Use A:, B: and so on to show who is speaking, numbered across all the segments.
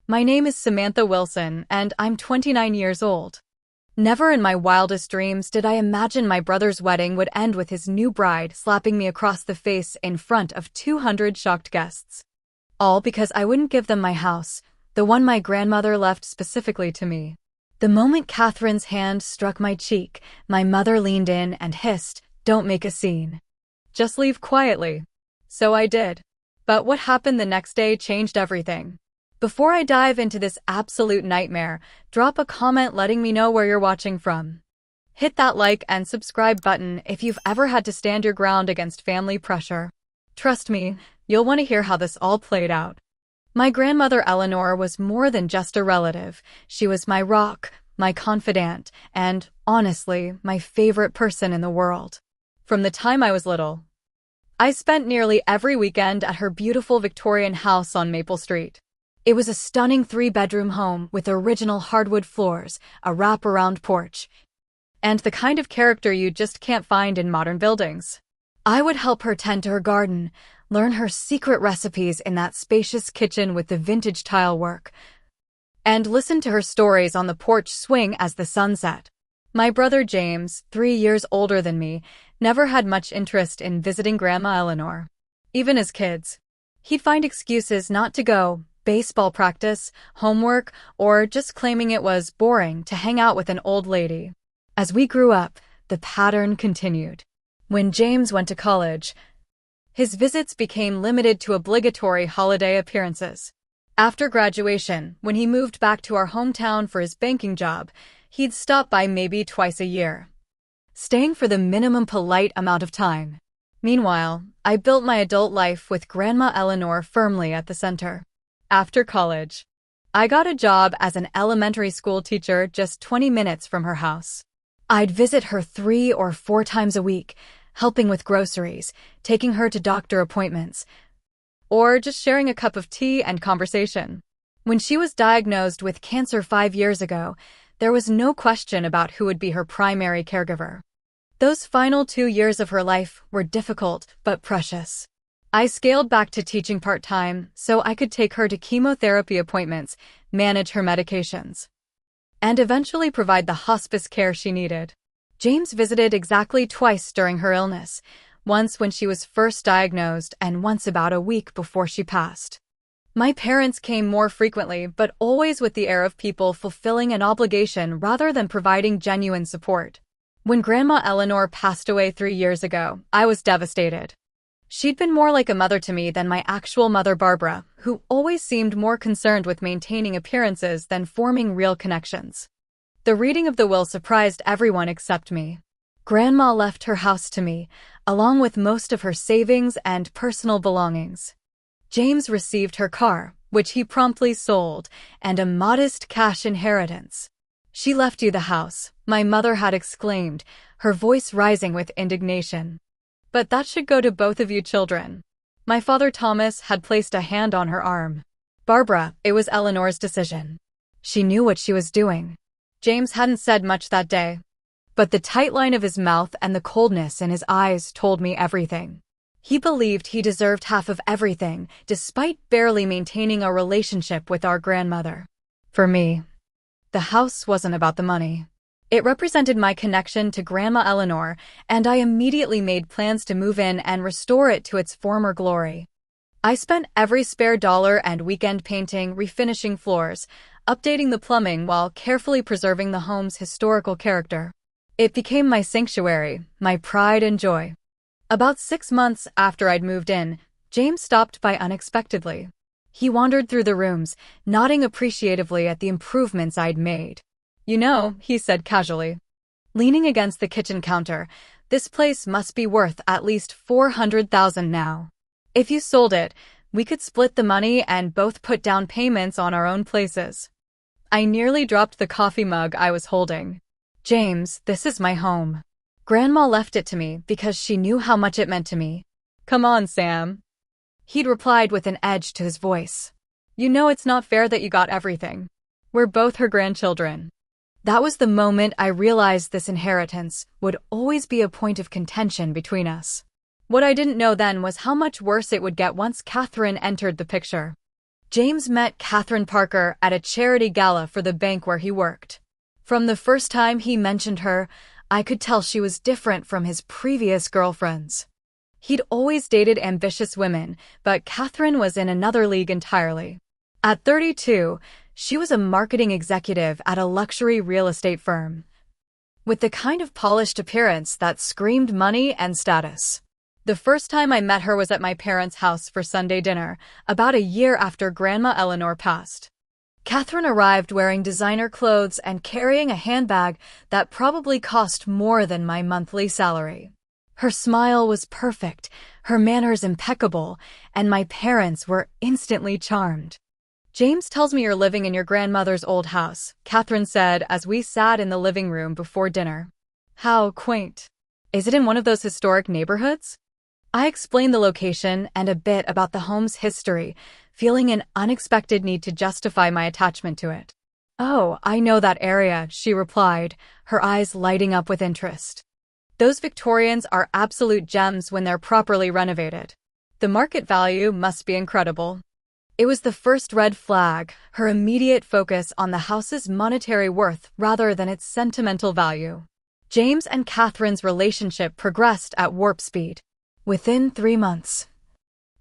A: My name is Samantha Wilson, and I'm 29 years old. Never in my wildest dreams did I imagine my brother's wedding would end with his new bride slapping me across the face in front of 200 shocked guests. All because I wouldn't give them my house, the one my grandmother left specifically to me. The moment Catherine's hand struck my cheek, my mother leaned in and hissed, "Don't make a scene. Just leave quietly." So I did. But what happened the next day changed everything. Before I dive into this absolute nightmare, drop a comment letting me know where you're watching from. Hit that like and subscribe button if you've ever had to stand your ground against family pressure. Trust me, you'll want to hear how this all played out. My grandmother Eleanor was more than just a relative. She was my rock, my confidant, and, honestly, my favorite person in the world. From the time I was little, I spent nearly every weekend at her beautiful Victorian house on Maple Street. It was a stunning 3-bedroom home with original hardwood floors, a wrap-around porch, and the kind of character you just can't find in modern buildings. I would help her tend to her garden, learn her secret recipes in that spacious kitchen with the vintage tile work, and listen to her stories on the porch swing as the sun set. My brother James, 3 years older than me, never had much interest in visiting Grandma Eleanor. Even as kids, he'd find excuses not to go: baseball practice, homework, or just claiming it was boring to hang out with an old lady. As we grew up, the pattern continued. When James went to college, his visits became limited to obligatory holiday appearances. After graduation, when he moved back to our hometown for his banking job, he'd stop by maybe twice a year, staying for the minimum polite amount of time. Meanwhile, I built my adult life with Grandma Eleanor firmly at the center. After college, I got a job as an elementary school teacher just 20 minutes from her house. I'd visit her 3 or 4 times a week, helping with groceries, taking her to doctor appointments, or just sharing a cup of tea and conversation. When she was diagnosed with cancer 5 years ago, there was no question about who would be her primary caregiver. Those final 2 years of her life were difficult but precious. I scaled back to teaching part-time so I could take her to chemotherapy appointments, manage her medications, and eventually provide the hospice care she needed. James visited exactly twice during her illness, once when she was first diagnosed and once about a week before she passed. My parents came more frequently, but always with the air of people fulfilling an obligation rather than providing genuine support. When Grandma Eleanor passed away 3 years ago, I was devastated. She'd been more like a mother to me than my actual mother Barbara, who always seemed more concerned with maintaining appearances than forming real connections. The reading of the will surprised everyone except me. Grandma left her house to me, along with most of her savings and personal belongings. James received her car, which he promptly sold, and a modest cash inheritance. "She left you the house," my mother had exclaimed, her voice rising with indignation. "But that should go to both of you children." My father Thomas had placed a hand on her arm. "Barbara, it was Eleanor's decision. She knew what she was doing." James hadn't said much that day, but the tight line of his mouth and the coldness in his eyes told me everything. He believed he deserved half of everything, despite barely maintaining a relationship with our grandmother. For me, the house wasn't about the money. It represented my connection to Grandma Eleanor, and I immediately made plans to move in and restore it to its former glory. I spent every spare dollar and weekend painting, refinishing floors, updating the plumbing while carefully preserving the home's historical character. It became my sanctuary, my pride and joy. About 6 months after I'd moved in, James stopped by unexpectedly. He wandered through the rooms, nodding appreciatively at the improvements I'd made. "You know," he said casually, leaning against the kitchen counter, "this place must be worth at least $400,000 now. If you sold it, we could split the money and both put down payments on our own places." I nearly dropped the coffee mug I was holding. "James, this is my home. Grandma left it to me because she knew how much it meant to me." "Come on, Sam," he'd replied with an edge to his voice. "You know it's not fair that you got everything. We're both her grandchildren." That was the moment I realized this inheritance would always be a point of contention between us. What I didn't know then was how much worse it would get once Catherine entered the picture. James met Catherine Parker at a charity gala for the bank where he worked. From the first time he mentioned her, I could tell she was different from his previous girlfriends. He'd always dated ambitious women, but Catherine was in another league entirely. At 32, she was a marketing executive at a luxury real estate firm, with the kind of polished appearance that screamed money and status. The first time I met her was at my parents' house for Sunday dinner, about a year after Grandma Eleanor passed. Catherine arrived wearing designer clothes and carrying a handbag that probably cost more than my monthly salary. Her smile was perfect, her manners impeccable, and my parents were instantly charmed. "James tells me you're living in your grandmother's old house," Catherine said as we sat in the living room before dinner. "How quaint. Is it in one of those historic neighborhoods?" I explained the location and a bit about the home's history, feeling an unexpected need to justify my attachment to it. "Oh, I know that area," she replied, her eyes lighting up with interest. "Those Victorians are absolute gems when they're properly renovated. The market value must be incredible." It was the first red flag, her immediate focus on the house's monetary worth rather than its sentimental value. James and Catherine's relationship progressed at warp speed. Within 3 months,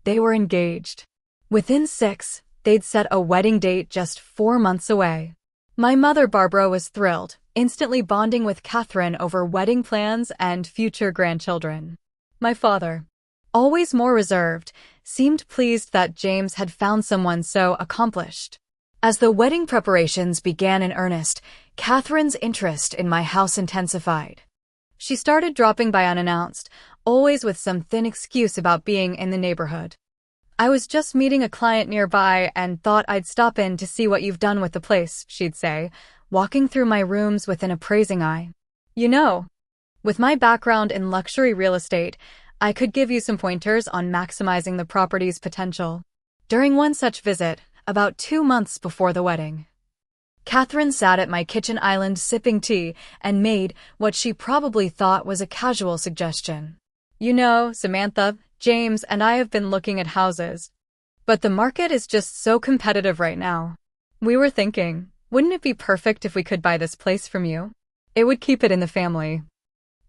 A: they were engaged. Within 6, they'd set a wedding date just 4 months away. My mother, Barbara, was thrilled, instantly bonding with Catherine over wedding plans and future grandchildren. My father, always more reserved, seemed pleased that James had found someone so accomplished. As the wedding preparations began in earnest, Catherine's interest in my house intensified. She started dropping by unannounced, always with some thin excuse about being in the neighborhood. "I was just meeting a client nearby and thought I'd stop in to see what you've done with the place," she'd say, walking through my rooms with an appraising eye. "You know, with my background in luxury real estate, I could give you some pointers on maximizing the property's potential." During one such visit, about 2 months before the wedding, Catherine sat at my kitchen island sipping tea and made what she probably thought was a casual suggestion. "You know, Samantha, James and I have been looking at houses, but the market is just so competitive right now. We were thinking, wouldn't it be perfect if we could buy this place from you? It would keep it in the family.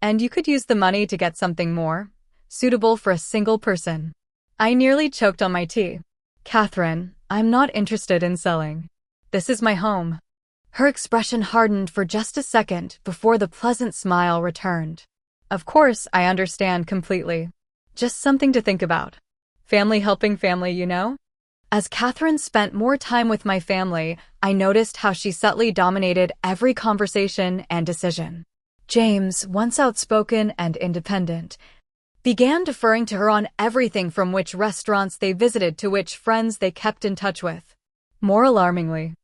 A: And you could use the money to get something more suitable for a single person." I nearly choked on my tea. "Catherine, I'm not interested in selling. This is my home." Her expression hardened for just a second before the pleasant smile returned. "Of course, I understand completely. Just something to think about. Family helping family, you know?" As Catherine spent more time with my family, I noticed how she subtly dominated every conversation and decision. James, once outspoken and independent, began deferring to her on everything from which restaurants they visited to which friends they kept in touch with. More alarmingly,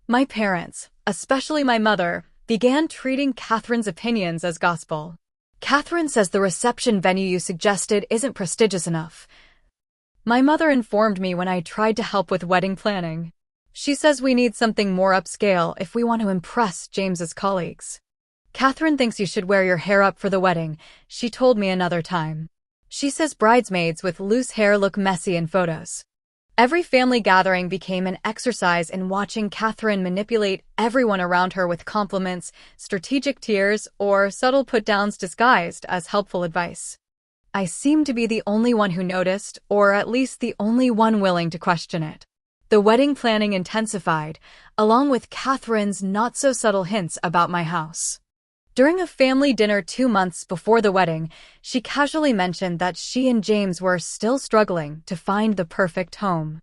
A: my parents, especially my mother, began treating Catherine's opinions as gospel. "Catherine says the reception venue you suggested isn't prestigious enough," my mother informed me when I tried to help with wedding planning. "She says we need something more upscale if we want to impress James's colleagues." "Catherine thinks you should wear your hair up for the wedding," she told me another time. "She says bridesmaids with loose hair look messy in photos." Every family gathering became an exercise in watching Catherine manipulate everyone around her with compliments, strategic tears, or subtle put-downs disguised as helpful advice. I seemed to be the only one who noticed, or at least the only one willing to question it. The wedding planning intensified, along with Catherine's not-so-subtle hints about my house. During a family dinner 2 months before the wedding, she casually mentioned that she and James were still struggling to find the perfect home.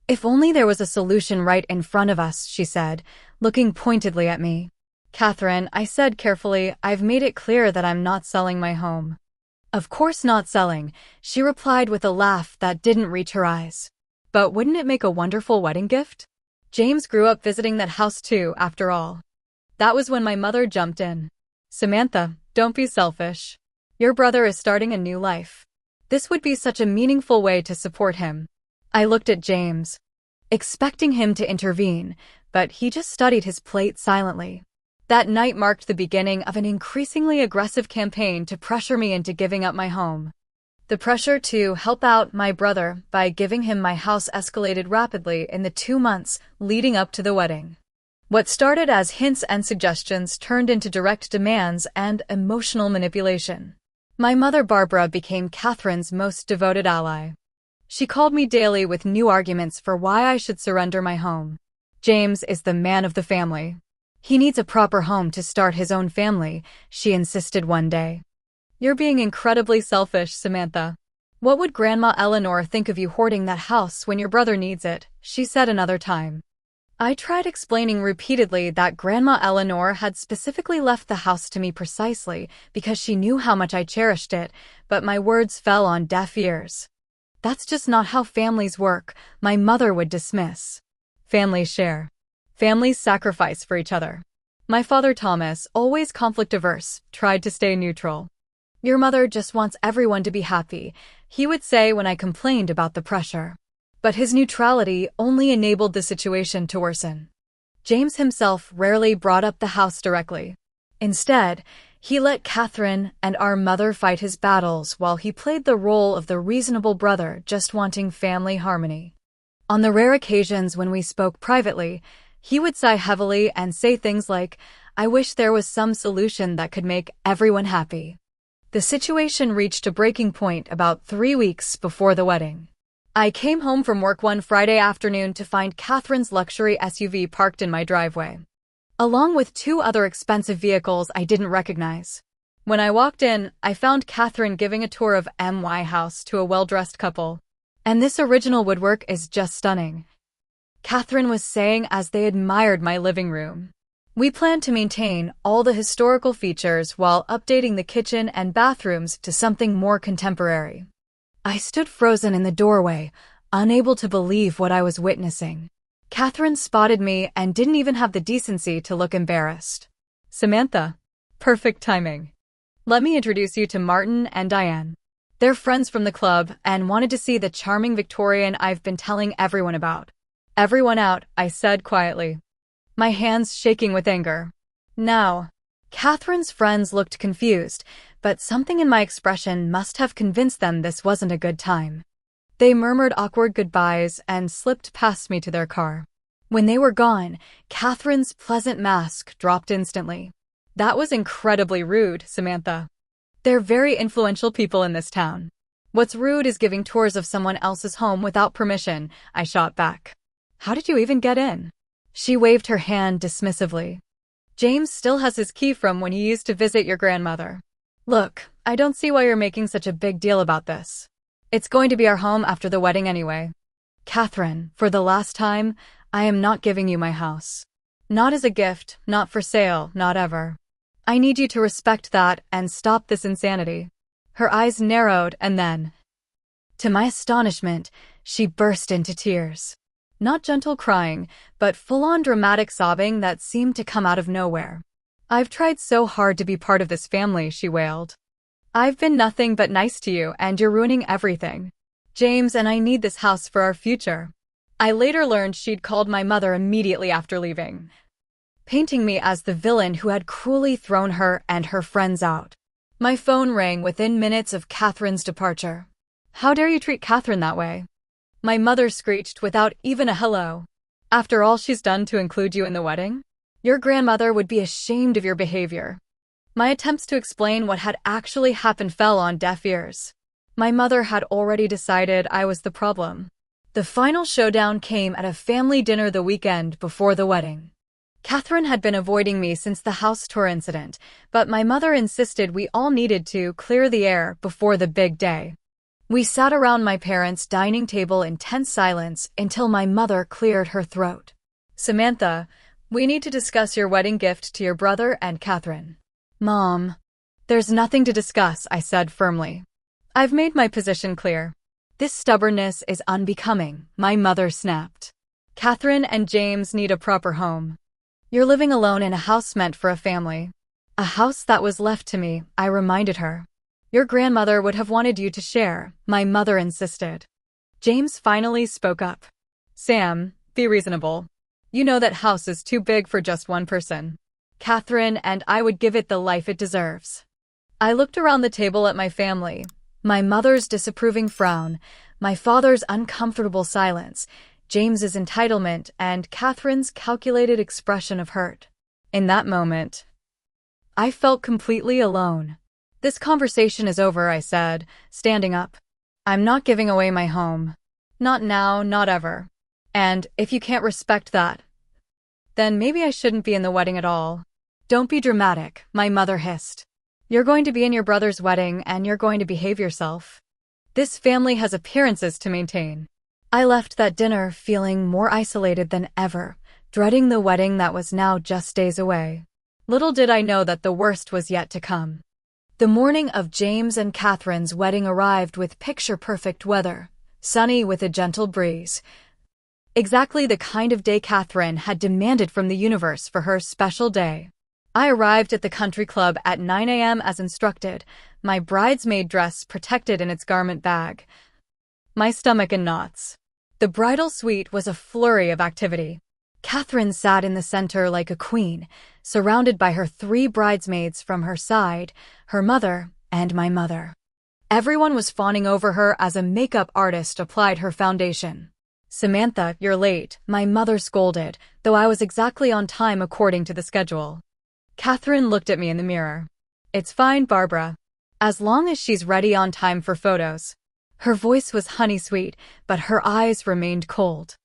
A: "If only there was a solution right in front of us," she said, looking pointedly at me. "Catherine," I said carefully, "I've made it clear that I'm not selling my home." "Of course not selling," she replied with a laugh that didn't reach her eyes. "But wouldn't it make a wonderful wedding gift? James grew up visiting that house too, after all." That was when my mother jumped in. "Samantha, don't be selfish. Your brother is starting a new life. This would be such a meaningful way to support him." I looked at James, expecting him to intervene, but he just studied his plate silently. That night marked the beginning of an increasingly aggressive campaign to pressure me into giving up my home. The pressure to help out my brother by giving him my house escalated rapidly in the 2 months leading up to the wedding. What started as hints and suggestions turned into direct demands and emotional manipulation. My mother Barbara became Catherine's most devoted ally. She called me daily with new arguments for why I should surrender my home. James is the man of the family. He needs a proper home to start his own family, she insisted one day. You're being incredibly selfish, Samantha. What would Grandma Eleanor think of you hoarding that house when your brother needs it, she said another time. I tried explaining repeatedly that Grandma Eleanor had specifically left the house to me precisely because she knew how much I cherished it, but my words fell on deaf ears. That's just not how families work, my mother would dismiss. Families share. Families sacrifice for each other. My father Thomas, always conflict-averse, tried to stay neutral. Your mother just wants everyone to be happy, he would say when I complained about the pressure. But his neutrality only enabled the situation to worsen. James himself rarely brought up the house directly. Instead, he let Catherine and our mother fight his battles while he played the role of the reasonable brother just wanting family harmony. On the rare occasions when we spoke privately, he would sigh heavily and say things like, "I wish there was some solution that could make everyone happy." The situation reached a breaking point about 3 weeks before the wedding. I came home from work one Friday afternoon to find Catherine's luxury SUV parked in my driveway, along with 2 other expensive vehicles I didn't recognize. When I walked in, I found Catherine giving a tour of my house to a well-dressed couple. And this original woodwork is just stunning, Catherine was saying as they admired my living room. We plan to maintain all the historical features while updating the kitchen and bathrooms to something more contemporary. I stood frozen in the doorway, unable to believe what I was witnessing. Catherine spotted me and didn't even have the decency to look embarrassed. Samantha. Perfect timing. Let me introduce you to Martin and Diane. They're friends from the club and wanted to see the charming Victorian I've been telling everyone about. Everyone out, I said quietly, my hands shaking with anger. Now, Catherine's friends looked confused, but something in my expression must have convinced them this wasn't a good time. They murmured awkward goodbyes and slipped past me to their car. When they were gone, Catherine's pleasant mask dropped instantly. That was incredibly rude, Samantha. They're very influential people in this town. What's rude is giving tours of someone else's home without permission, I shot back. How did you even get in? She waved her hand dismissively. James still has his key from when he used to visit your grandmother. Look, I don't see why you're making such a big deal about this. It's going to be our home after the wedding anyway. Catherine, for the last time, I am not giving you my house. Not as a gift, not for sale, not ever. I need you to respect that and stop this insanity. Her eyes narrowed and then, to my astonishment, she burst into tears. Not gentle crying, but full-on dramatic sobbing that seemed to come out of nowhere. I've tried so hard to be part of this family, she wailed. I've been nothing but nice to you and you're ruining everything. James and I need this house for our future. I later learned she'd called my mother immediately after leaving, painting me as the villain who had cruelly thrown her and her friends out. My phone rang within minutes of Catherine's departure. How dare you treat Catherine that way? My mother screeched without even a hello. After all she's done to include you in the wedding? Your grandmother would be ashamed of your behavior. My attempts to explain what had actually happened fell on deaf ears. My mother had already decided I was the problem. The final showdown came at a family dinner the weekend before the wedding. Catherine had been avoiding me since the house tour incident, but my mother insisted we all needed to clear the air before the big day. We sat around my parents' dining table in tense silence until my mother cleared her throat. Samantha, we need to discuss your wedding gift to your brother and Catherine. Mom, there's nothing to discuss, I said firmly. I've made my position clear. This stubbornness is unbecoming, my mother snapped. Catherine and James need a proper home. You're living alone in a house meant for a family. A house that was left to me, I reminded her. Your grandmother would have wanted you to share, my mother insisted. James finally spoke up. Sam, be reasonable. You know that house is too big for just one person. Catherine and I would give it the life it deserves. I looked around the table at my family, My mother's disapproving frown, my father's uncomfortable silence, James's entitlement, and Catherine's calculated expression of hurt. In that moment, I felt completely alone. "This conversation is over," I said, standing up. "I'm not giving away my home. Not now, not ever. And if you can't respect that, then maybe I shouldn't be in the wedding at all." "Don't be dramatic," my mother hissed. "You're going to be in your brother's wedding and you're going to behave yourself. This family has appearances to maintain." I left that dinner feeling more isolated than ever, dreading the wedding that was now just days away. Little did I know that the worst was yet to come. The morning of James and Catherine's wedding arrived with picture-perfect weather, sunny with a gentle breeze. Exactly the kind of day Catherine had demanded from the universe for her special day. I arrived at the country club at 9 a.m. as instructed, my bridesmaid dress protected in its garment bag, my stomach in knots. The bridal suite was a flurry of activity. Catherine sat in the center like a queen, surrounded by her 3 bridesmaids from her side, her mother, and my mother. Everyone was fawning over her as a makeup artist applied her foundation. "Samantha, you're late," my mother scolded, though I was exactly on time according to the schedule. Catherine looked at me in the mirror. "It's fine, Barbara. As long as she's ready on time for photos." Her voice was honey-sweet, but her eyes remained cold.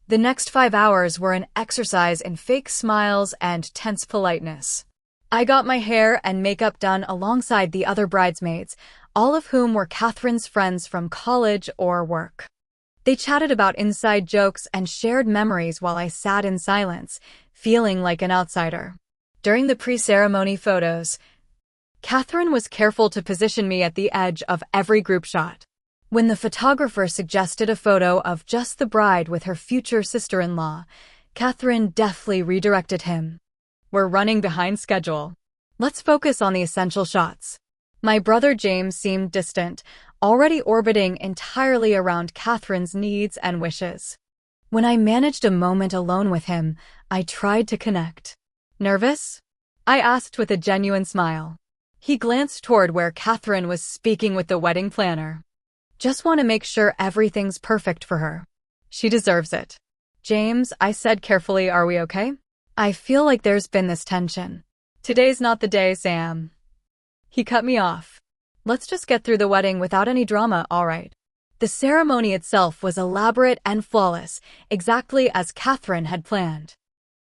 A: The next 5 hours were an exercise in fake smiles and tense politeness. I got my hair and makeup done alongside the other bridesmaids, all of whom were Catherine's friends from college or work. They chatted about inside jokes and shared memories while I sat in silence, feeling like an outsider. During the pre-ceremony photos, Catherine was careful to position me at the edge of every group shot. When the photographer suggested a photo of just the bride with her future sister-in-law, Catherine deftly redirected him. "We're running behind schedule. Let's focus on the essential shots." My brother James seemed distant, already orbiting entirely around Catherine's needs and wishes. When I managed a moment alone with him, I tried to connect. "Nervous?" I asked with a genuine smile. He glanced toward where Catherine was speaking with the wedding planner. "Just want to make sure everything's perfect for her. She deserves it." "James," I said carefully, "are we okay? I feel like there's been this tension." "Today's not the day, Sam." He cut me off. "Let's just get through the wedding without any drama, all right?" The ceremony itself was elaborate and flawless, exactly as Catherine had planned.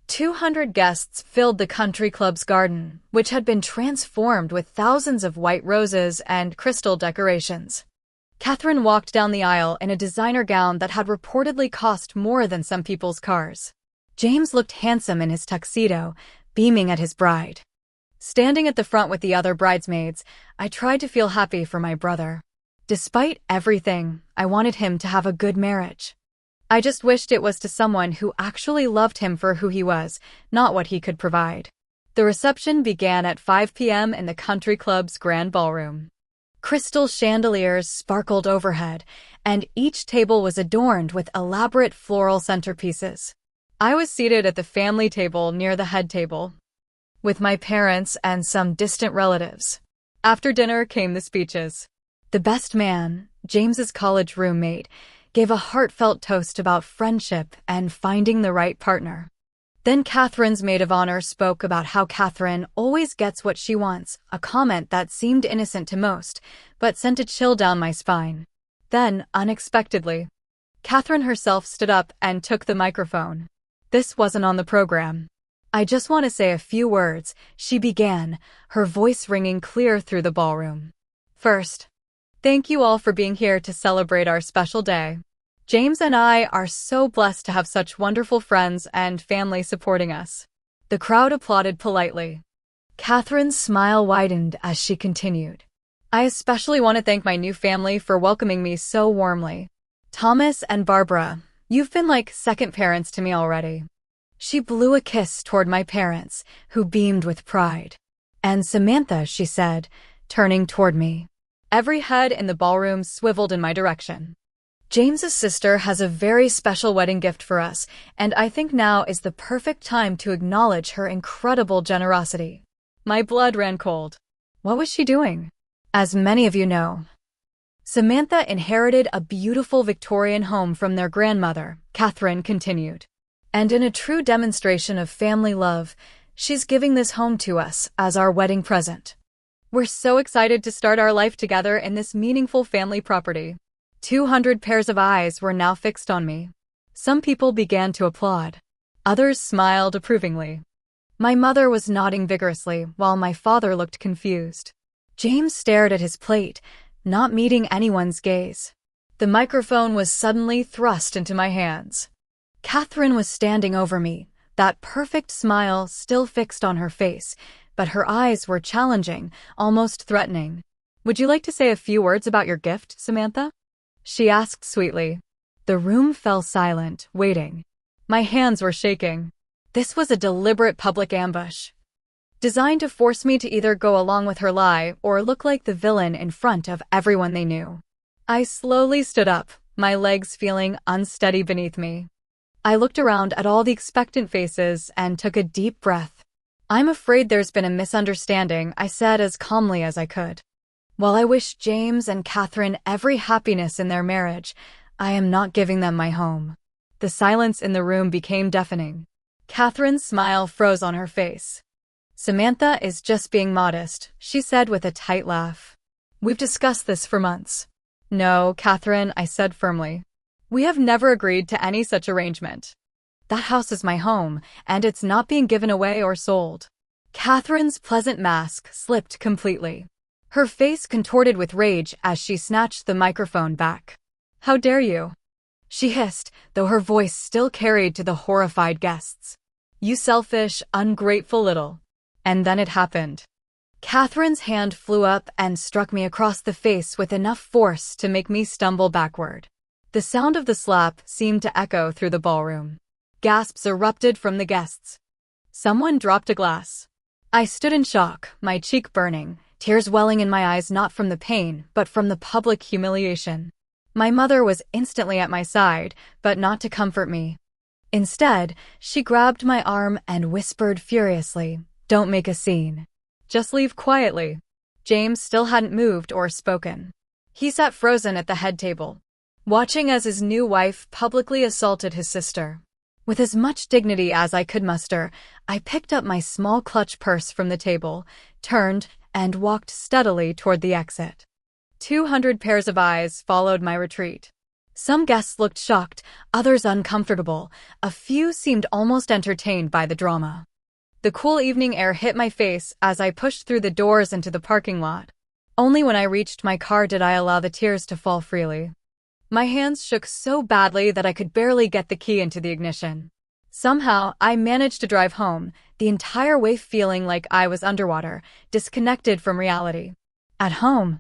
A: 200 guests filled the country club's garden, which had been transformed with thousands of white roses and crystal decorations. Catherine walked down the aisle in a designer gown that had reportedly cost more than some people's cars. James looked handsome in his tuxedo, beaming at his bride. Standing at the front with the other bridesmaids, I tried to feel happy for my brother. Despite everything, I wanted him to have a good marriage. I just wished it was to someone who actually loved him for who he was, not what he could provide. The reception began at 5 p.m. in the country club's grand ballroom. Crystal chandeliers sparkled overhead, and each table was adorned with elaborate floral centerpieces. I was seated at the family table near the head table, with my parents and some distant relatives. After dinner came the speeches. The best man, James's college roommate, gave a heartfelt toast about friendship and finding the right partner. Then Catherine's maid of honor spoke about how Catherine always gets what she wants, a comment that seemed innocent to most, but sent a chill down my spine. Then, unexpectedly, Catherine herself stood up and took the microphone. "This wasn't on the program. I just want to say a few words," she began, her voice ringing clear through the ballroom. "First, thank you all for being here to celebrate our special day. James and I are so blessed to have such wonderful friends and family supporting us." The crowd applauded politely. Catherine's smile widened as she continued. "I especially want to thank my new family for welcoming me so warmly. Thomas and Barbara, you've been like second parents to me already." She blew a kiss toward my parents, who beamed with pride. "And Samantha," she said, turning toward me. Every head in the ballroom swiveled in my direction. "James's sister has a very special wedding gift for us, and I think now is the perfect time to acknowledge her incredible generosity." My blood ran cold. What was she doing? As many of you know, Samantha inherited a beautiful Victorian home from their grandmother, Catherine continued. And in a true demonstration of family love, she's giving this home to us as our wedding present. We're so excited to start our life together in this meaningful family property. 200 pairs of eyes were now fixed on me. Some people began to applaud. Others smiled approvingly. My mother was nodding vigorously, while my father looked confused. James stared at his plate, not meeting anyone's gaze. The microphone was suddenly thrust into my hands. Catherine was standing over me, that perfect smile still fixed on her face, but her eyes were challenging, almost threatening. "Would you like to say a few words about your gift, Samantha?" she asked sweetly. The room fell silent, waiting. My hands were shaking. This was a deliberate public ambush, designed to force me to either go along with her lie or look like the villain in front of everyone they knew. I slowly stood up, my legs feeling unsteady beneath me. I looked around at all the expectant faces and took a deep breath. "I'm afraid there's been a misunderstanding," I said as calmly as I could. "While I wish James and Catherine every happiness in their marriage, I am not giving them my home." The silence in the room became deafening. Catherine's smile froze on her face. "Samantha is just being modest," she said with a tight laugh. "We've discussed this for months." "No, Catherine," I said firmly. "We have never agreed to any such arrangement. That house is my home, and it's not being given away or sold." Catherine's pleasant mask slipped completely. Her face contorted with rage as she snatched the microphone back. "How dare you?" she hissed, though her voice still carried to the horrified guests. "You selfish, ungrateful little." And then it happened. Catherine's hand flew up and struck me across the face with enough force to make me stumble backward. The sound of the slap seemed to echo through the ballroom. Gasps erupted from the guests. Someone dropped a glass. I stood in shock, my cheek burning, tears welling in my eyes not from the pain, but from the public humiliation. My mother was instantly at my side, but not to comfort me. Instead, she grabbed my arm and whispered furiously, "Don't make a scene. Just leave quietly." James still hadn't moved or spoken. He sat frozen at the head table, watching as his new wife publicly assaulted his sister. With as much dignity as I could muster, I picked up my small clutch purse from the table, turned, and walked steadily toward the exit. 200 pairs of eyes followed my retreat. Some guests looked shocked, others uncomfortable, a few seemed almost entertained by the drama. The cool evening air hit my face as I pushed through the doors into the parking lot. Only when I reached my car did I allow the tears to fall freely. My hands shook so badly that I could barely get the key into the ignition. Somehow, I managed to drive home, the entire way feeling like I was underwater, disconnected from reality. At home,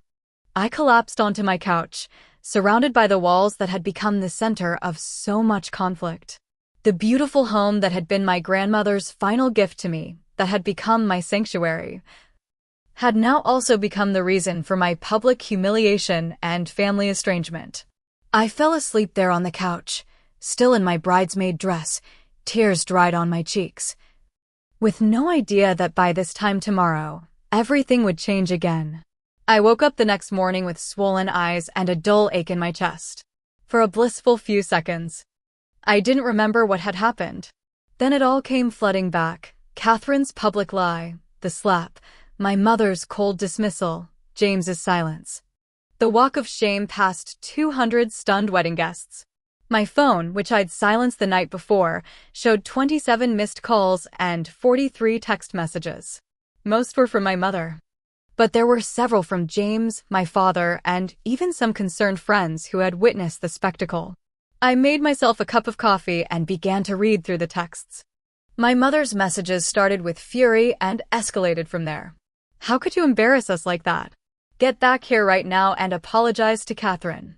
A: I collapsed onto my couch, surrounded by the walls that had become the center of so much conflict. The beautiful home that had been my grandmother's final gift to me, that had become my sanctuary, had now also become the reason for my public humiliation and family estrangement. I fell asleep there on the couch, still in my bridesmaid dress, tears dried on my cheeks, with no idea that by this time tomorrow, everything would change again. I woke up the next morning with swollen eyes and a dull ache in my chest. For a blissful few seconds, I didn't remember what had happened. Then it all came flooding back. Catherine's public lie, the slap, my mother's cold dismissal, James's silence. The walk of shame past 200 stunned wedding guests. My phone, which I'd silenced the night before, showed 27 missed calls and 43 text messages. Most were from my mother. But there were several from James, my father, and even some concerned friends who had witnessed the spectacle. I made myself a cup of coffee and began to read through the texts. My mother's messages started with fury and escalated from there. "How could you embarrass us like that? Get back here right now and apologize to Catherine.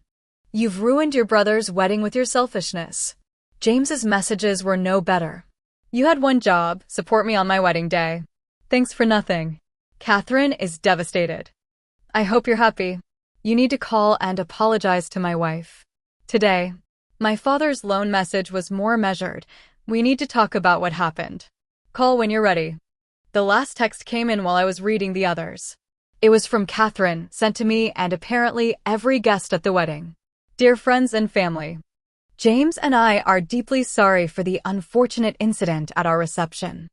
A: You've ruined your brother's wedding with your selfishness." James's messages were no better. "You had one job, support me on my wedding day. Thanks for nothing. Catherine is devastated. I hope you're happy. You need to call and apologize to my wife. Today." My father's lone message was more measured. "We need to talk about what happened. Call when you're ready." The last text came in while I was reading the others. It was from Catherine, sent to me and apparently every guest at the wedding. Dear friends and family, James and I are deeply sorry for the unfortunate incident at our reception.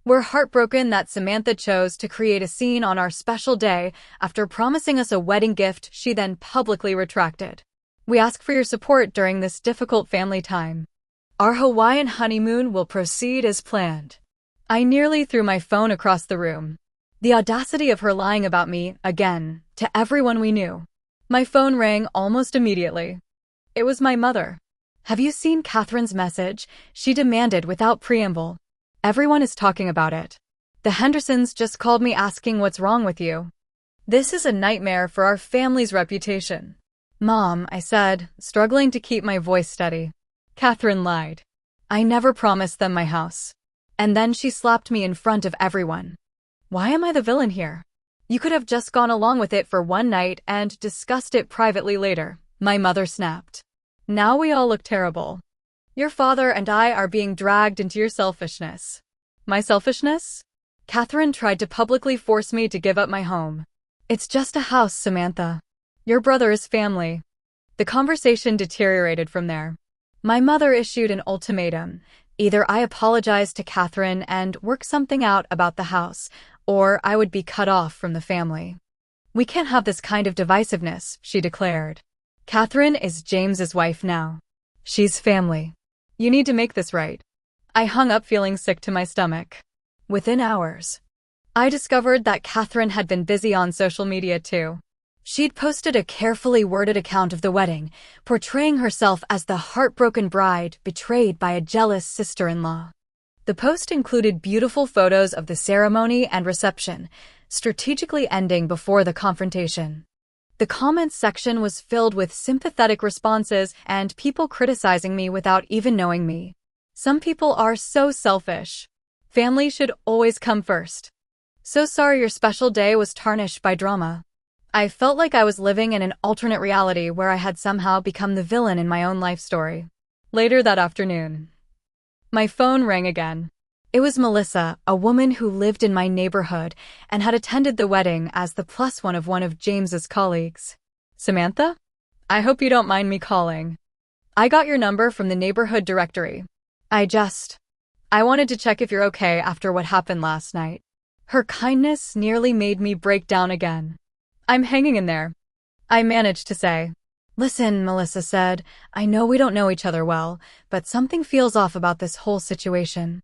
A: We're heartbroken that Samantha chose to create a scene on our special day after promising us a wedding gift she then publicly retracted. We ask for your support during this difficult family time. Our Hawaiian honeymoon will proceed as planned. I nearly threw my phone across the room. The audacity of her lying about me, again, to everyone we knew. My phone rang almost immediately. It was my mother. Have you seen Catherine's message? She demanded without preamble. Everyone is talking about it. The Hendersons just called me asking what's wrong with you. This is a nightmare for our family's reputation. Mom, I said, struggling to keep my voice steady. Catherine lied. I never promised them my house. And then she slapped me in front of everyone. Why am I the villain here? You could have just gone along with it for one night and discussed it privately later, my mother snapped. Now we all look terrible. Your father and I are being dragged into your selfishness. My selfishness? Catherine tried to publicly force me to give up my home. It's just a house, Samantha. Your brother is family. The conversation deteriorated from there. My mother issued an ultimatum. Either I apologize to Catherine and work something out about the house, or I would be cut off from the family. We can't have this kind of divisiveness, she declared. Catherine is James's wife now. She's family. You need to make this right. I hung up feeling sick to my stomach. Within hours, I discovered that Catherine had been busy on social media too. She'd posted a carefully worded account of the wedding, portraying herself as the heartbroken bride betrayed by a jealous sister-in-law. The post included beautiful photos of the ceremony and reception, strategically ending before the confrontation. The comments section was filled with sympathetic responses and people criticizing me without even knowing me. Some people are so selfish. Family should always come first. So sorry your special day was tarnished by drama. I felt like I was living in an alternate reality where I had somehow become the villain in my own life story. Later that afternoon, my phone rang again. It was Melissa, a woman who lived in my neighborhood and had attended the wedding as the plus one of James's colleagues. Samantha? I hope you don't mind me calling. I got your number from the neighborhood directory. I wanted to check if you're okay after what happened last night. Her kindness nearly made me break down again. I'm hanging in there, I managed to say. Listen, Melissa said, I know we don't know each other well, but something feels off about this whole situation.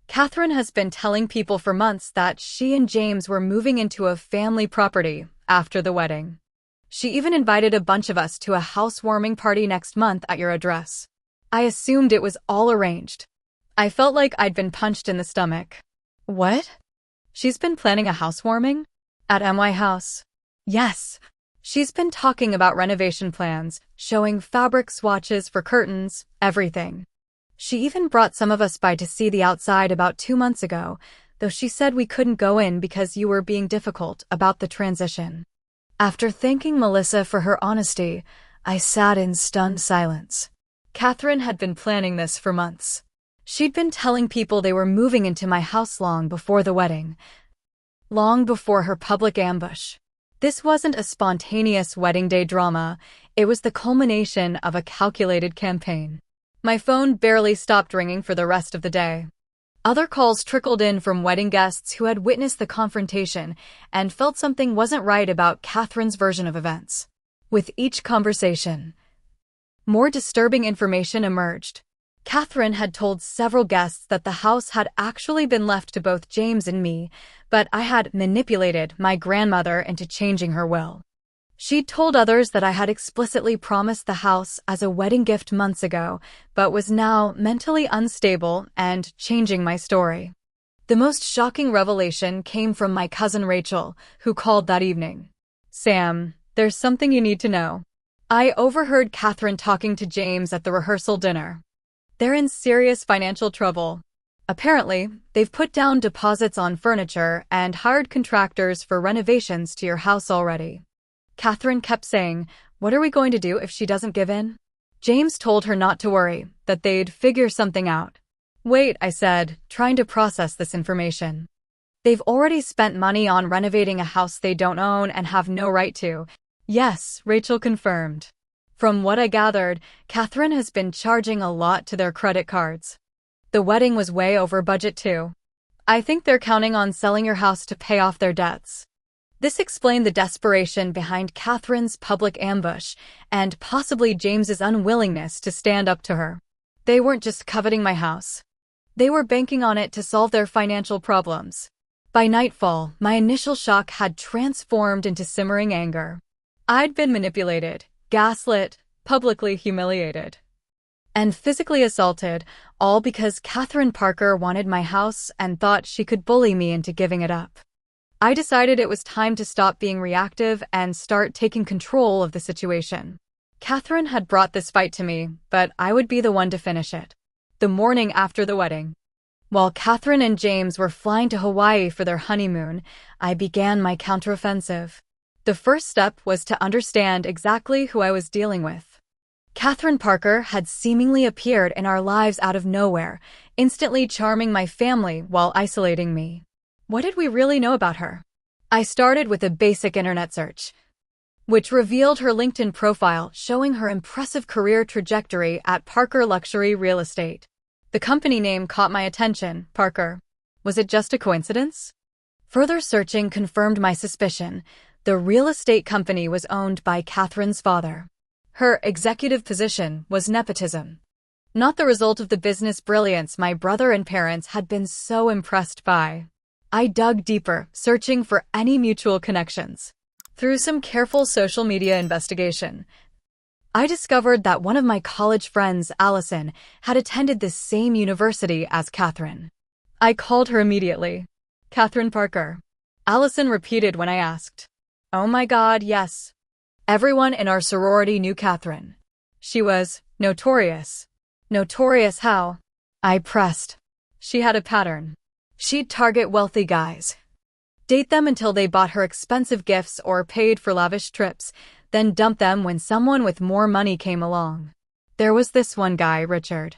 A: Catherine has been telling people for months that she and James were moving into a family property after the wedding. She even invited a bunch of us to a housewarming party next month at your address. I assumed it was all arranged. I felt like I'd been punched in the stomach. What? She's been planning a housewarming? At MY House? Yes. She's been talking about renovation plans, showing fabric swatches for curtains, everything. She even brought some of us by to see the outside about 2 months ago, though she said we couldn't go in because you were being difficult about the transition. After thanking Melissa for her honesty, I sat in stunned silence. Catherine had been planning this for months. She'd been telling people they were moving into my house long before the wedding, long before her public ambush. This wasn't a spontaneous wedding day drama, it was the culmination of a calculated campaign. My phone barely stopped ringing for the rest of the day. Other calls trickled in from wedding guests who had witnessed the confrontation and felt something wasn't right about Catherine's version of events. With each conversation, more disturbing information emerged. Catherine had told several guests that the house had actually been left to both James and me, but I had manipulated my grandmother into changing her will. She'd told others that I had explicitly promised the house as a wedding gift months ago, but was now mentally unstable and changing my story. The most shocking revelation came from my cousin Rachel, who called that evening. Sam, there's something you need to know. I overheard Catherine talking to James at the rehearsal dinner. They're in serious financial trouble. Apparently, they've put down deposits on furniture and hired contractors for renovations to your house already. Catherine kept saying, what are we going to do if she doesn't give in? James told her not to worry, that they'd figure something out. Wait, I said, trying to process this information. They've already spent money on renovating a house they don't own and have no right to. Yes, Rachel confirmed. From what I gathered, Catherine has been charging a lot to their credit cards. The wedding was way over budget too. I think they're counting on selling your house to pay off their debts. This explained the desperation behind Catherine's public ambush and possibly James's unwillingness to stand up to her. They weren't just coveting my house. They were banking on it to solve their financial problems. By nightfall, my initial shock had transformed into simmering anger. I'd been manipulated, gaslit, publicly humiliated, and physically assaulted, all because Catherine Parker wanted my house and thought she could bully me into giving it up. I decided it was time to stop being reactive and start taking control of the situation. Catherine had brought this fight to me, but I would be the one to finish it. The morning after the wedding, while Catherine and James were flying to Hawaii for their honeymoon, I began my counteroffensive. The first step was to understand exactly who I was dealing with. Catherine Parker had seemingly appeared in our lives out of nowhere, instantly charming my family while isolating me. What did we really know about her? I started with a basic internet search, which revealed her LinkedIn profile showing her impressive career trajectory at Parker Luxury Real Estate. The company name caught my attention, Parker. Was it just a coincidence? Further searching confirmed my suspicion. The real estate company was owned by Catherine's father. Her executive position was nepotism, not the result of the business brilliance my brother and parents had been so impressed by. I dug deeper, searching for any mutual connections. Through some careful social media investigation, I discovered that one of my college friends, Allison, had attended the same university as Catherine. I called her immediately. Catherine Parker. Allison repeated when I asked. Oh my God, yes. Everyone in our sorority knew Catherine. She was notorious. Notorious how? I pressed. She had a pattern. She'd target wealthy guys, date them until they bought her expensive gifts or paid for lavish trips, then dump them when someone with more money came along. There was this one guy, Richard,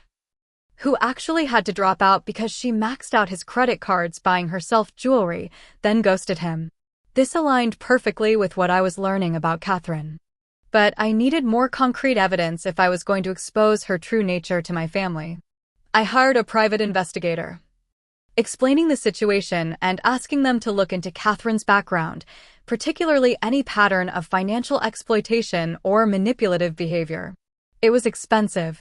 A: who actually had to drop out because she maxed out his credit cards buying herself jewelry, then ghosted him. This aligned perfectly with what I was learning about Catherine. But I needed more concrete evidence if I was going to expose her true nature to my family. I hired a private investigator, explaining the situation and asking them to look into Catherine's background, particularly any pattern of financial exploitation or manipulative behavior. It was expensive,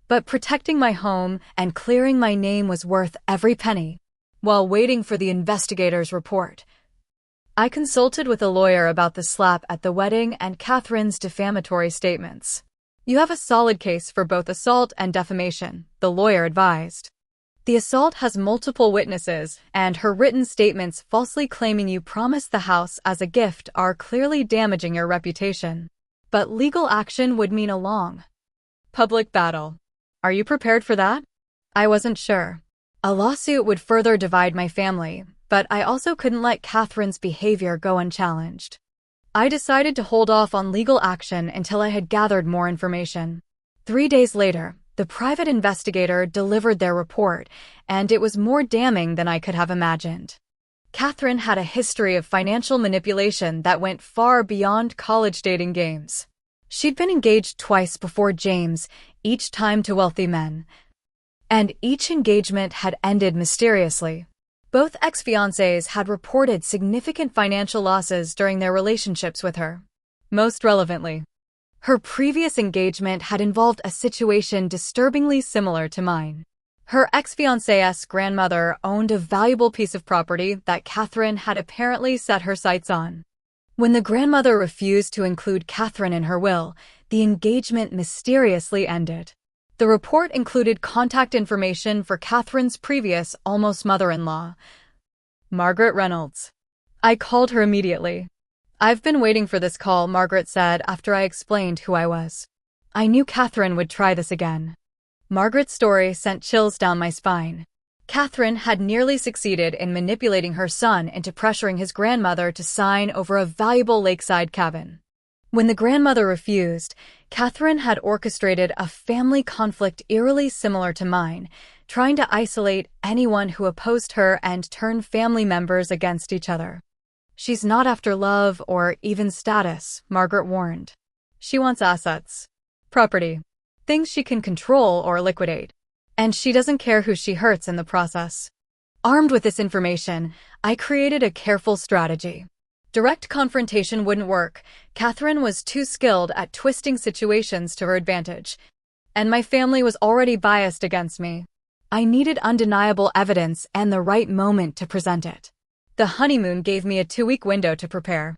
A: but protecting my home and clearing my name was worth every penny. While waiting for the investigator's report, I consulted with a lawyer about the slap at the wedding and Catherine's defamatory statements. You have a solid case for both assault and defamation, the lawyer advised. The assault has multiple witnesses, and her written statements falsely claiming you promised the house as a gift are clearly damaging your reputation. But legal action would mean a long, public battle. Are you prepared for that? I wasn't sure. A lawsuit would further divide my family, but I also couldn't let Catherine's behavior go unchallenged. I decided to hold off on legal action until I had gathered more information. 3 days later, the private investigator delivered their report, and it was more damning than I could have imagined. Catherine had a history of financial manipulation that went far beyond college dating games. She'd been engaged twice before James, each time to wealthy men, and each engagement had ended mysteriously. Both ex-fiancés had reported significant financial losses during their relationships with her. Most relevantly, her previous engagement had involved a situation disturbingly similar to mine. Her ex-fiancé's grandmother owned a valuable piece of property that Catherine had apparently set her sights on. When the grandmother refused to include Catherine in her will, the engagement mysteriously ended. The report included contact information for Catherine's previous almost mother-in-law, Margaret Reynolds. I called her immediately. I've been waiting for this call, Margaret said after I explained who I was. I knew Catherine would try this again. Margaret's story sent chills down my spine. Catherine had nearly succeeded in manipulating her son into pressuring his grandmother to sign over a valuable lakeside cabin. When the grandmother refused, Catherine had orchestrated a family conflict eerily similar to mine, trying to isolate anyone who opposed her and turn family members against each other. She's not after love or even status, Margaret warned. She wants assets, property, things she can control or liquidate. And she doesn't care who she hurts in the process. Armed with this information, I created a careful strategy. Direct confrontation wouldn't work. Catherine was too skilled at twisting situations to her advantage, and my family was already biased against me. I needed undeniable evidence and the right moment to present it. The honeymoon gave me a 2-week window to prepare.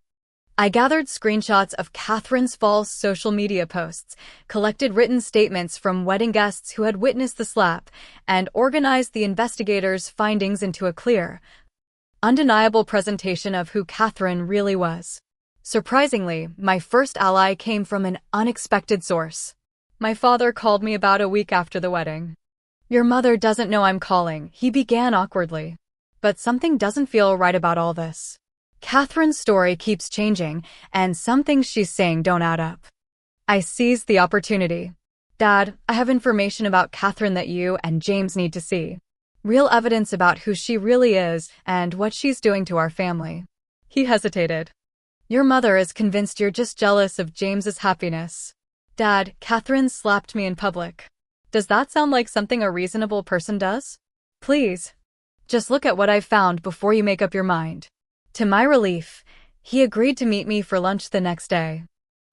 A: I gathered screenshots of Catherine's false social media posts, collected written statements from wedding guests who had witnessed the slap, and organized the investigators' findings into a clear, undeniable presentation of who Catherine really was. Surprisingly, my first ally came from an unexpected source. My father called me about a week after the wedding. "Your mother doesn't know I'm calling," he began awkwardly. "But something doesn't feel right about all this. Catherine's story keeps changing, and some things she's saying don't add up." I seized the opportunity. "Dad, I have information about Catherine that you and James need to see. Real evidence about who she really is and what she's doing to our family." He hesitated. "Your mother is convinced you're just jealous of James's happiness." "Dad, Catherine slapped me in public. Does that sound like something a reasonable person does? Please, just look at what I've found before you make up your mind." To my relief, he agreed to meet me for lunch the next day.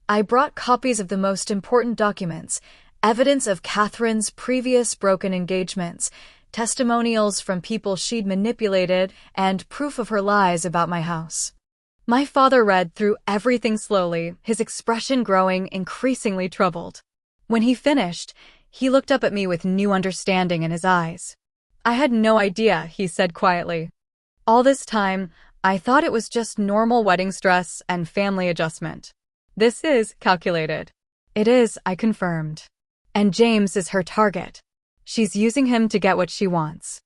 A: I brought copies of the most important documents, evidence of Catherine's previous broken engagements, testimonials from people she'd manipulated, and proof of her lies about my house. My father read through everything slowly, his expression growing increasingly troubled. When he finished, he looked up at me with new understanding in his eyes. "I had no idea," he said quietly. "All this time, I thought it was just normal wedding stress and family adjustment. This is calculated." "It is," I confirmed. "And James is her target. She's using him to get what she wants."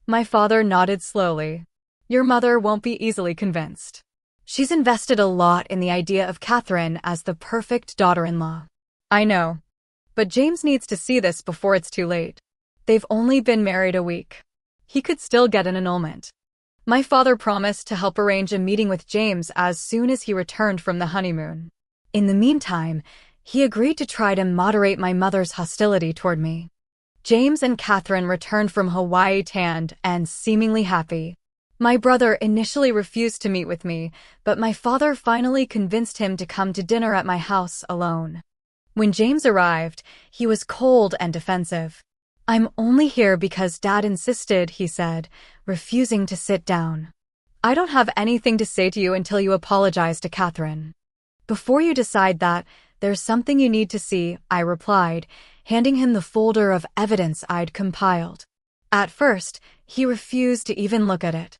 A: My father nodded slowly. "Your mother won't be easily convinced. She's invested a lot in the idea of Catherine as the perfect daughter-in-law." "I know. But James needs to see this before it's too late. They've only been married a week. He could still get an annulment." My father promised to help arrange a meeting with James as soon as he returned from the honeymoon. In the meantime, he agreed to try to moderate my mother's hostility toward me. James and Catherine returned from Hawaii tanned and seemingly happy. My brother initially refused to meet with me, but my father finally convinced him to come to dinner at my house alone. When James arrived, he was cold and defensive. "I'm only here because Dad insisted," he said, refusing to sit down. "I don't have anything to say to you until you apologize to Catherine." "Before you decide that, there's something you need to see," I replied, handing him the folder of evidence I'd compiled. At first, he refused to even look at it.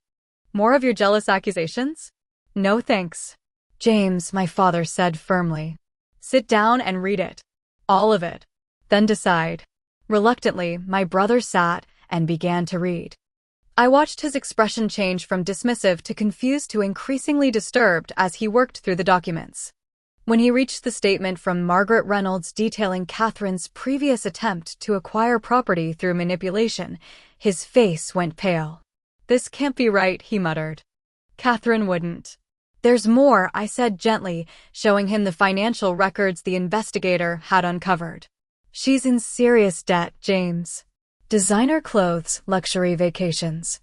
A: "More of your jealous accusations? No thanks." "James," my father said firmly. "Sit down and read it. All of it. Then decide." Reluctantly, my brother sat and began to read. I watched his expression change from dismissive to confused to increasingly disturbed as he worked through the documents. When he reached the statement from Margaret Reynolds detailing Catherine's previous attempt to acquire property through manipulation, his face went pale. "This can't be right," he muttered. "Catherine wouldn't." "There's more," I said gently, showing him the financial records the investigator had uncovered. "She's in serious debt, James. Designer clothes, luxury vacations.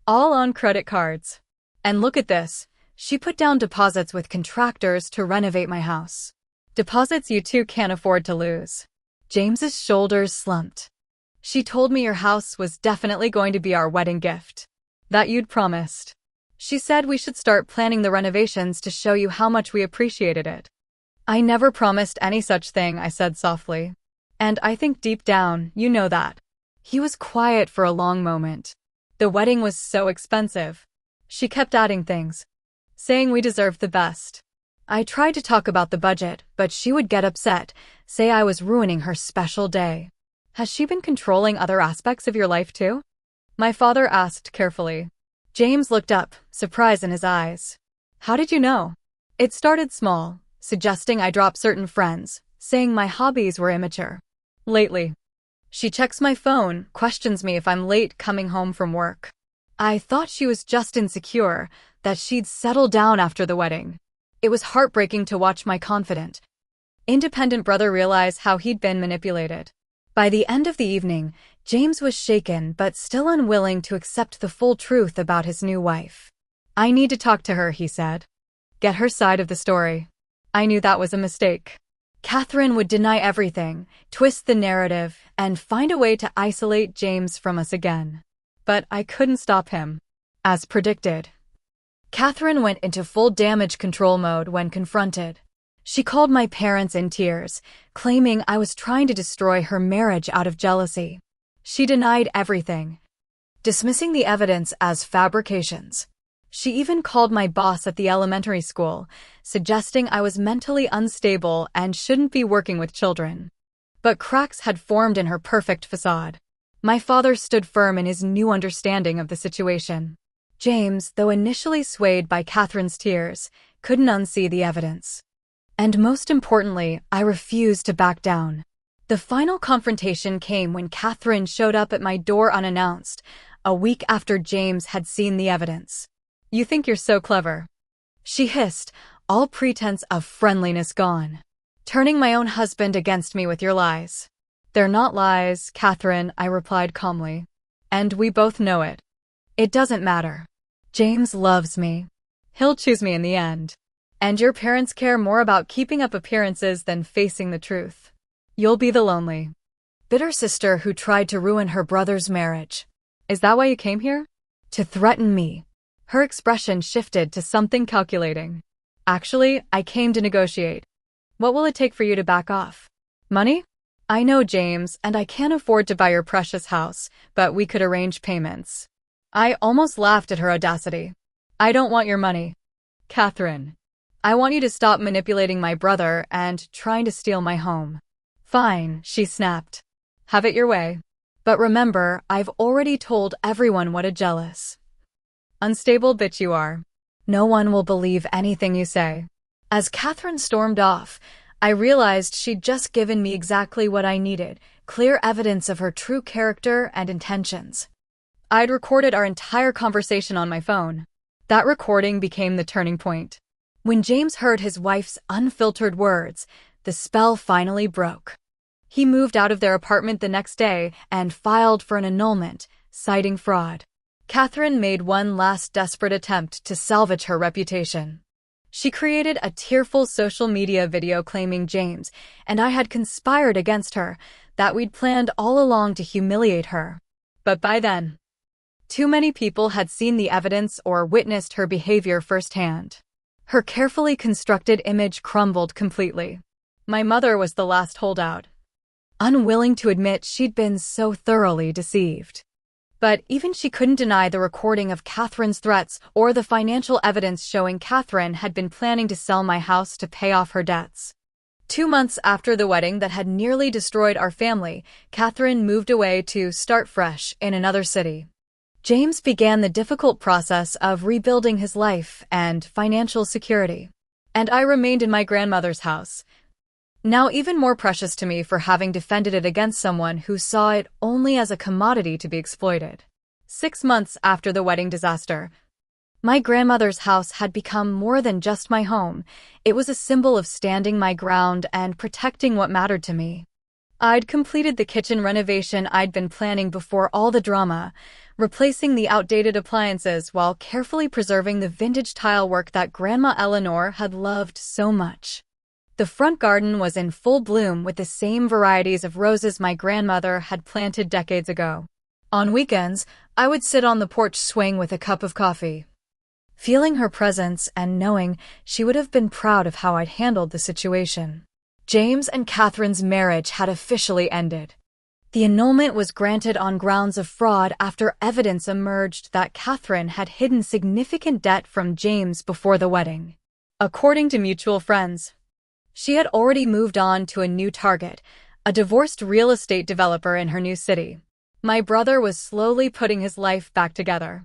A: All on credit cards. And look at this. She put down deposits with contractors to renovate my house. Deposits you two can't afford to lose." James's shoulders slumped. "She told me your house was definitely going to be our wedding gift. That you'd promised. She said we should start planning the renovations to show you how much we appreciated it." "I never promised any such thing," I said softly. "And I think deep down, you know that." He was quiet for a long moment. "The wedding was so expensive." She kept adding things, saying we deserved the best. I tried to talk about the budget, but she would get upset, say I was ruining her special day. "Has she been controlling other aspects of your life too?" my father asked carefully. James looked up, surprise in his eyes. "How did you know?" "It started small, suggesting I drop certain friends, saying my hobbies were immature. Lately, She checks my phone, questions me if I'm late coming home from work. I thought she was just insecure, that she'd settle down after the wedding. It was heartbreaking to watch my confident, independent brother realize how he'd been manipulated. By the end of the evening, James was shaken but still unwilling to accept the full truth about his new wife. "I need to talk to her," he said. "Get her side of the story." I knew that was a mistake. Catherine would deny everything, twist the narrative, and find a way to isolate James from us again. But I couldn't stop him. As predicted, Catherine went into full damage control mode when confronted. She called my parents in tears, claiming I was trying to destroy her marriage out of jealousy. She denied everything, dismissing the evidence as fabrications. She even called my boss at the elementary school, suggesting I was mentally unstable and shouldn't be working with children. But cracks had formed in her perfect facade. My father stood firm in his new understanding of the situation. James, though initially swayed by Catherine's tears, couldn't unsee the evidence. And most importantly, I refused to back down. The final confrontation came when Catherine showed up at my door unannounced, a week after James had seen the evidence. "You think you're so clever," she hissed, all pretense of friendliness gone. "Turning my own husband against me with your lies." "They're not lies, Catherine," I replied calmly. "And we both know it. It doesn't matter. James loves me. He'll choose me in the end. And your parents care more about keeping up appearances than facing the truth. You'll be the lonely, bitter sister who tried to ruin her brother's marriage. Is that why you came here? To threaten me?" Her expression shifted to something calculating. "Actually, I came to negotiate. What will it take for you to back off? Money? I know, James, and I can't afford to buy your precious house, but we could arrange payments." I almost laughed at her audacity. "I don't want your money, Catherine. I want you to stop manipulating my brother and trying to steal my home." "Fine," she snapped. "Have it your way. But remember, I've already told everyone what a jealous, unstable bitch you are. No one will believe anything you say." As Catherine stormed off, I realized she'd just given me exactly what I needed, clear evidence of her true character and intentions. I'd recorded our entire conversation on my phone. That recording became the turning point. When James heard his wife's unfiltered words, the spell finally broke. He moved out of their apartment the next day and filed for an annulment, citing fraud. Catherine made one last desperate attempt to salvage her reputation. She created a tearful social media video claiming James and I had conspired against her, that we'd planned all along to humiliate her. But by then, too many people had seen the evidence or witnessed her behavior firsthand. Her carefully constructed image crumbled completely. My mother was the last holdout, unwilling to admit she'd been so thoroughly deceived. But even she couldn't deny the recording of Catherine's threats or the financial evidence showing Catherine had been planning to sell my house to pay off her debts. 2 months after the wedding that had nearly destroyed our family, Catherine moved away to start fresh in another city. James began the difficult process of rebuilding his life and financial security. And I remained in my grandmother's house, now even more precious to me for having defended it against someone who saw it only as a commodity to be exploited. 6 months after the wedding disaster, my grandmother's house had become more than just my home. It was a symbol of standing my ground and protecting what mattered to me. I'd completed the kitchen renovation I'd been planning before all the drama, replacing the outdated appliances while carefully preserving the vintage tile work that Grandma Eleanor had loved so much. The front garden was in full bloom with the same varieties of roses my grandmother had planted decades ago. On weekends, I would sit on the porch swing with a cup of coffee, feeling her presence and knowing she would have been proud of how I'd handled the situation. James and Catherine's marriage had officially ended. The annulment was granted on grounds of fraud after evidence emerged that Catherine had hidden significant debt from James before the wedding. According to mutual friends, she had already moved on to a new target, a divorced real estate developer in her new city. My brother was slowly putting his life back together.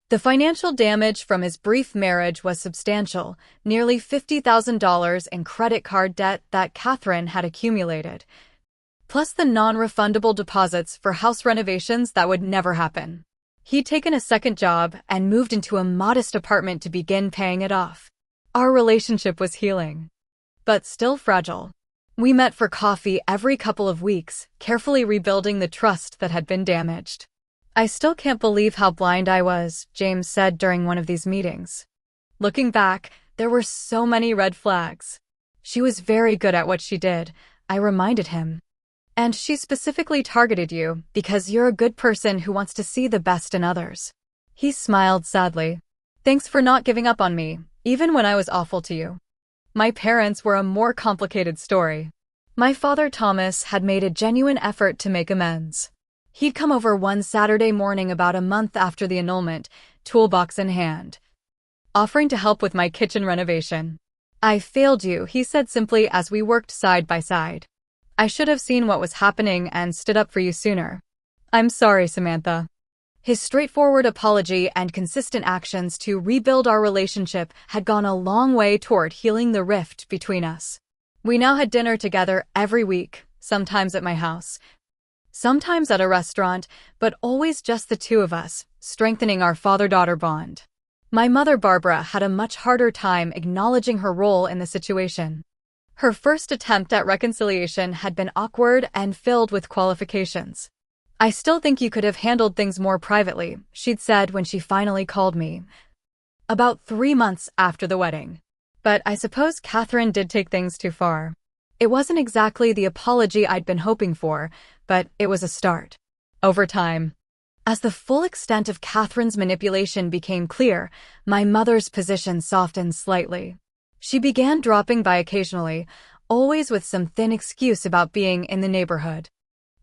A: The financial damage from his brief marriage was substantial, nearly $50,000 in credit card debt that Catherine had accumulated, plus the non-refundable deposits for house renovations that would never happen. He'd taken a second job and moved into a modest apartment to begin paying it off. Our relationship was healing, but still fragile. We met for coffee every couple of weeks, carefully rebuilding the trust that had been damaged. "I still can't believe how blind I was," James said during one of these meetings. Looking back, there were so many red flags. "She was very good at what she did," I reminded him. "And she specifically targeted you because you're a good person who wants to see the best in others." He smiled sadly. "Thanks for not giving up on me, even when I was awful to you." My parents were a more complicated story. My father, Thomas, had made a genuine effort to make amends. He'd come over one Saturday morning about a month after the annulment, toolbox in hand, offering to help with my kitchen renovation. "I failed you," he said simply as we worked side by side. "I should have seen what was happening and stood up for you sooner. I'm sorry, Samantha." His straightforward apology and consistent actions to rebuild our relationship had gone a long way toward healing the rift between us. We now had dinner together every week, sometimes at my house, sometimes at a restaurant, but always just the two of us, strengthening our father-daughter bond. My mother, Barbara, had a much harder time acknowledging her role in the situation. Her first attempt at reconciliation had been awkward and filled with qualifications. "I still think you could have handled things more privately," she'd said when she finally called me, about 3 months after the wedding. But I suppose Catherine did take things too far. It wasn't exactly the apology I'd been hoping for, but it was a start. Over time, as the full extent of Catherine's manipulation became clear, my mother's position softened slightly. She began dropping by occasionally, always with some thin excuse about being in the neighborhood.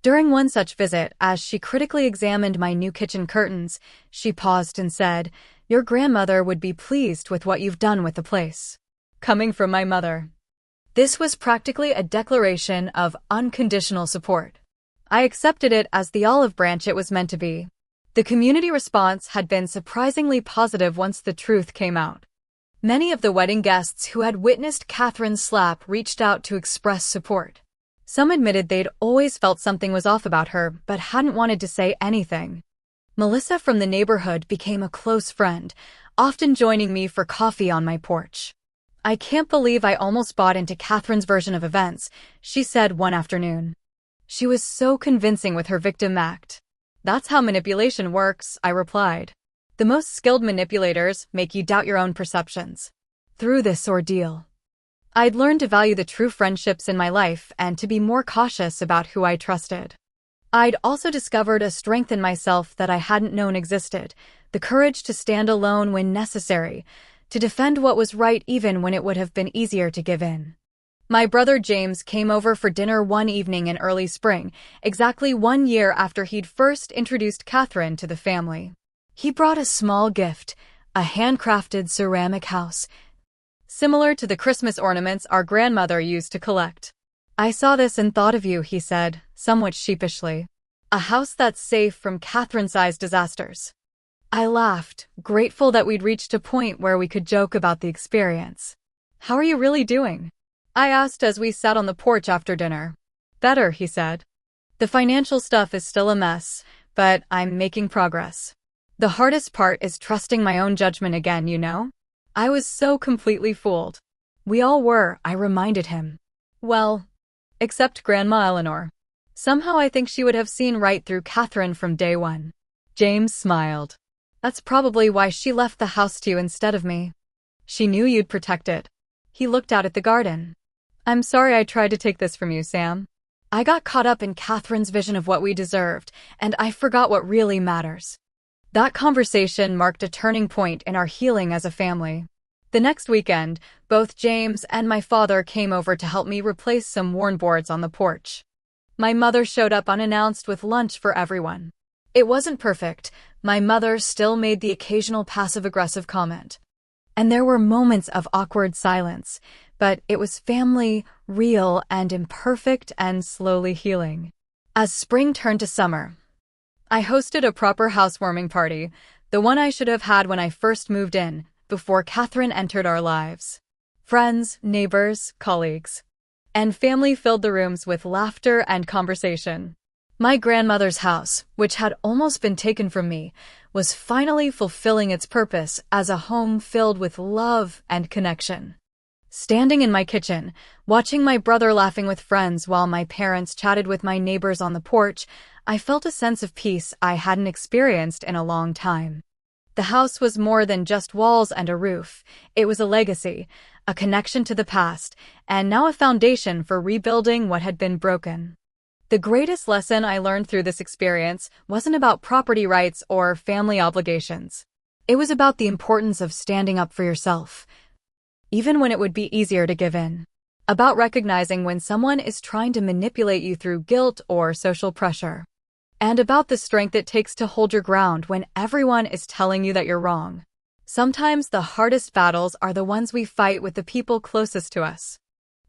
A: During one such visit, as she critically examined my new kitchen curtains, she paused and said, "Your grandmother would be pleased with what you've done with the place." Coming from my mother, this was practically a declaration of unconditional support. I accepted it as the olive branch it was meant to be. The community response had been surprisingly positive once the truth came out. Many of the wedding guests who had witnessed Catherine's slap reached out to express support. Some admitted they'd always felt something was off about her, but hadn't wanted to say anything. Melissa from the neighborhood became a close friend, often joining me for coffee on my porch. "I can't believe I almost bought into Catherine's version of events," she said one afternoon. "She was so convincing with her victim act." "That's how manipulation works," I replied. "The most skilled manipulators make you doubt your own perceptions." Through this ordeal, I'd learned to value the true friendships in my life and to be more cautious about who I trusted. I'd also discovered a strength in myself that I hadn't known existed, the courage to stand alone when necessary, to defend what was right even when it would have been easier to give in. My brother James came over for dinner one evening in early spring, exactly 1 year after he'd first introduced Catherine to the family. He brought a small gift, a handcrafted ceramic house, similar to the Christmas ornaments our grandmother used to collect. "I saw this and thought of you," he said, somewhat sheepishly. "A house that's safe from Catherine-sized disasters." I laughed, grateful that we'd reached a point where we could joke about the experience. "How are you really doing?" I asked as we sat on the porch after dinner. "Better," he said. "The financial stuff is still a mess, but I'm making progress. The hardest part is trusting my own judgment again, you know?" I was so completely fooled. "We all were," I reminded him. "Well, except Grandma Eleanor. Somehow I think she would have seen right through Catherine from day one." James smiled. "That's probably why she left the house to you instead of me. She knew you'd protect it." He looked out at the garden. "I'm sorry I tried to take this from you, Sam. I got caught up in Catherine's vision of what we deserved, and I forgot what really matters." That conversation marked a turning point in our healing as a family. The next weekend, both James and my father came over to help me replace some worn boards on the porch. My mother showed up unannounced with lunch for everyone. It wasn't perfect. My mother still made the occasional passive-aggressive comment. And there were moments of awkward silence, but it was family, real and imperfect and slowly healing. As spring turned to summer, I hosted a proper housewarming party, the one I should have had when I first moved in, before Catherine entered our lives. Friends, neighbors, colleagues. and family filled the rooms with laughter and conversation. My grandmother's house, which had almost been taken from me, was finally fulfilling its purpose as a home filled with love and connection. Standing in my kitchen, watching my brother laughing with friends while my parents chatted with my neighbors on the porch, I felt a sense of peace I hadn't experienced in a long time. The house was more than just walls and a roof. It was a legacy, a connection to the past, and now a foundation for rebuilding what had been broken. The greatest lesson I learned through this experience wasn't about property rights or family obligations. It was about the importance of standing up for yourself, even when it would be easier to give in. About recognizing when someone is trying to manipulate you through guilt or social pressure. And about the strength it takes to hold your ground when everyone is telling you that you're wrong. Sometimes the hardest battles are the ones we fight with the people closest to us.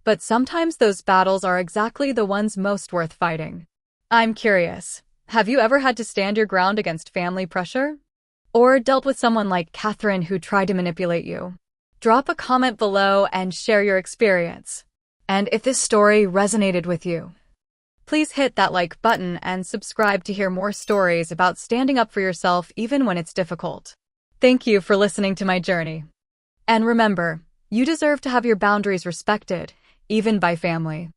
A: But sometimes those battles are exactly the ones most worth fighting. I'm curious, have you ever had to stand your ground against family pressure? Or dealt with someone like Catherine who tried to manipulate you? Drop a comment below and share your experience. And if this story resonated with you, please hit that like button and subscribe to hear more stories about standing up for yourself even when it's difficult. Thank you for listening to my journey. And remember, you deserve to have your boundaries respected, even by family.